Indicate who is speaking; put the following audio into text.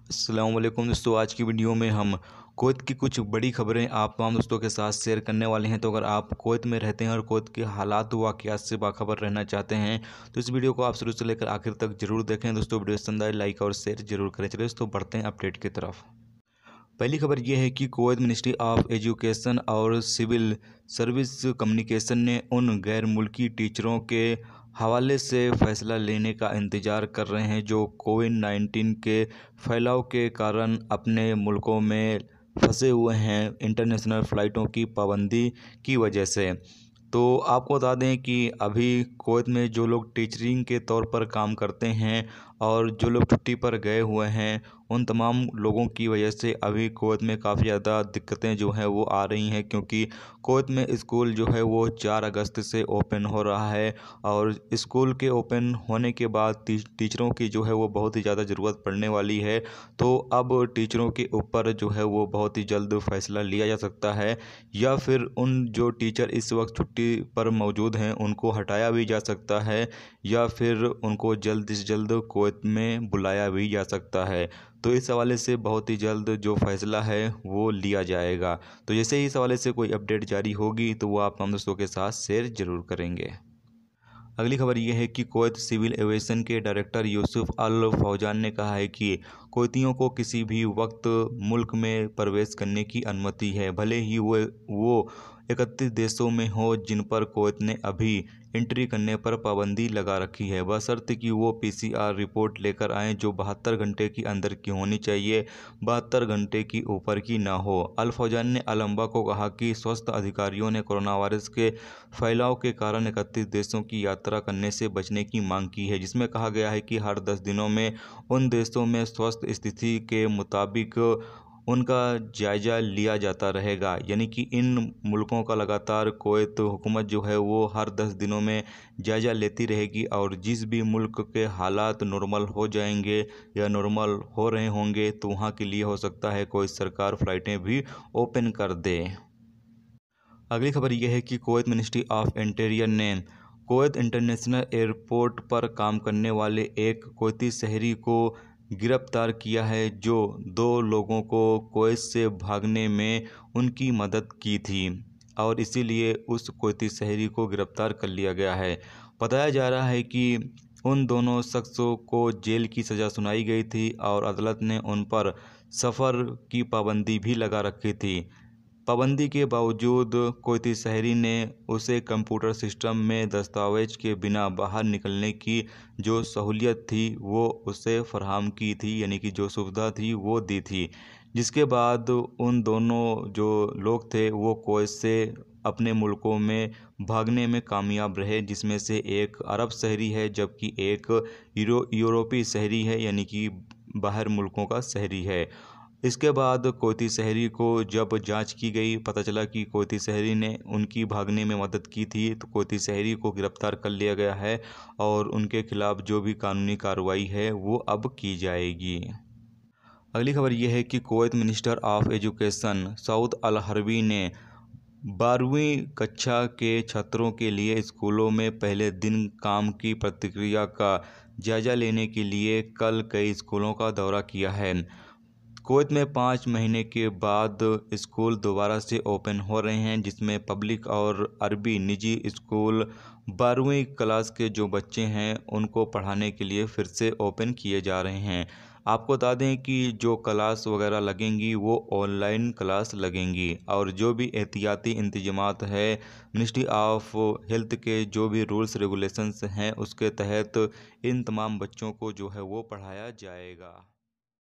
Speaker 1: अस्सलाम वालेकुम दोस्तों। आज की वीडियो में हम कुवैत की कुछ बड़ी खबरें आप तमाम दोस्तों के साथ शेयर करने वाले हैं। तो अगर आप कुवैत में रहते हैं और कुवैत के हालात वाक़यात से बाखबर रहना चाहते हैं तो इस वीडियो को आप शुरू से लेकर आखिर तक जरूर देखें। दोस्तों वीडियो पसंद आए लाइक और शेयर जरूर करें। चलिए दोस्तों बढ़ते हैं अपडेट की तरफ। पहली खबर यह है कि कुवैत मिनिस्ट्री ऑफ एजुकेशन और सिविल सर्विस कम्युनिकेशन ने उन गैर मुल्की टीचरों के हवाले से फ़ैसला लेने का इंतज़ार कर रहे हैं जो कोविड-19 के फैलाव के कारण अपने मुल्कों में फंसे हुए हैं इंटरनेशनल फ़्लाइटों की पाबंदी की वजह से। तो आपको बता दें कि अभी कुवैत में जो लोग टीचरिंग के तौर पर काम करते हैं और जो लोग छुट्टी पर गए हुए हैं उन तमाम लोगों की वजह से अभी कुवैत में काफ़ी ज़्यादा दिक्कतें जो हैं वो आ रही हैं, क्योंकि कुवैत में स्कूल जो है वो 4 अगस्त से ओपन हो रहा है और स्कूल के ओपन होने के बाद टीचरों की जो है वो बहुत ही ज़्यादा ज़रूरत पड़ने वाली है। तो अब टीचरों के ऊपर जो है वो बहुत ही जल्द फैसला लिया जा सकता है या फिर उन जो टीचर इस वक्त छुट्टी पर मौजूद हैं उनको हटाया भी जा सकता है या फिर उनको जल्द से जल्द कुवैत में बुलाया भी जा सकता है। तो इस हवाले से बहुत ही जल्द जो फैसला है वो लिया जाएगा। तो जैसे ही इस हवाले से कोई अपडेट जारी होगी तो वो आप हम दोस्तों के साथ शेयर ज़रूर करेंगे। अगली खबर यह है कि कुवैत सिविल एविएशन के डायरेक्टर यूसुफ अल फौजान ने कहा है कि कुवैतियों को किसी भी वक्त मुल्क में प्रवेश करने की अनुमति है, भले ही वो 31 देशों में हो जिन पर कुवैत ने अभी एंट्री करने पर पाबंदी लगा रखी है, बशर्ते कि वो पीसीआर रिपोर्ट लेकर आएँ जो 72 घंटे के अंदर की होनी चाहिए, 72 घंटे की ऊपर की ना हो। अल फौजान ने अल अंबा को कहा कि स्वास्थ्य अधिकारियों ने कोरोना वायरस के फैलाव के कारण 31 देशों की यात्रा करने से बचने की मांग की है, जिसमें कहा गया है कि हर 10 दिनों में उन देशों में स्वास्थ्य स्थिति के मुताबिक उनका जायज़ा लिया जाता रहेगा। यानी कि इन मुल्कों का लगातार कुवैत हुकूमत जो है वो हर 10 दिनों में जायज़ा लेती रहेगी और जिस भी मुल्क के हालात नॉर्मल हो जाएंगे या नॉर्मल हो रहे होंगे तो वहाँ के लिए हो सकता है कोई सरकार फ़्लाइटें भी ओपन कर दे। अगली खबर यह है कि कुवैत मिनिस्ट्री ऑफ इंटीरियर ने कुवैत इंटरनेशनल एयरपोर्ट पर काम करने वाले एक कुवैती शहरी को गिरफ्तार किया है जो 2 लोगों को कुवैत से भागने में उनकी मदद की थी और इसीलिए उस कुवैती शहरी को गिरफ्तार कर लिया गया है। बताया जा रहा है कि उन दोनों शख्सों को जेल की सज़ा सुनाई गई थी और अदालत ने उन पर सफ़र की पाबंदी भी लगा रखी थी। पाबंदी के बावजूद कुवैती शहरी ने उसे कंप्यूटर सिस्टम में दस्तावेज के बिना बाहर निकलने की जो सहूलियत थी वो उसे फराहम की थी, यानी कि जो सुविधा थी वो दी थी, जिसके बाद उन दोनों जो लोग थे वो कुवैत से अपने मुल्कों में भागने में कामयाब रहे, जिसमें से एक अरब शहरी है जबकि एक यूरोपीय शहरी है, यानी कि बाहर मुल्कों का शहरी है। इसके बाद कुवैती शहरी को जब जांच की गई पता चला कि कुवैती शहरी ने उनकी भागने में मदद की थी, तो कुवैती शहरी को गिरफ्तार कर लिया गया है और उनके खिलाफ जो भी कानूनी कार्रवाई है वो अब की जाएगी। अगली खबर यह है कि Kuwait minister of education Saud Al Harbi ने 12वीं कक्षा के छात्रों के लिए स्कूलों में पहले दिन काम की प्रतिक्रिया का जायज़ा लेने के लिए कल कई स्कूलों का दौरा किया है। कुवैत में 5 महीने के बाद स्कूल दोबारा से ओपन हो रहे हैं, जिसमें पब्लिक और अरबी निजी स्कूल 12वीं क्लास के जो बच्चे हैं उनको पढ़ाने के लिए फिर से ओपन किए जा रहे हैं। आपको बता दें कि जो क्लास वगैरह लगेंगी वो ऑनलाइन क्लास लगेंगी और जो भी एहतियाती इंतजामात है मिनिस्ट्री ऑफ हेल्थ के जो भी रूल्स रेगुलेशंस हैं उसके तहत इन तमाम बच्चों को जो है वो पढ़ाया जाएगा।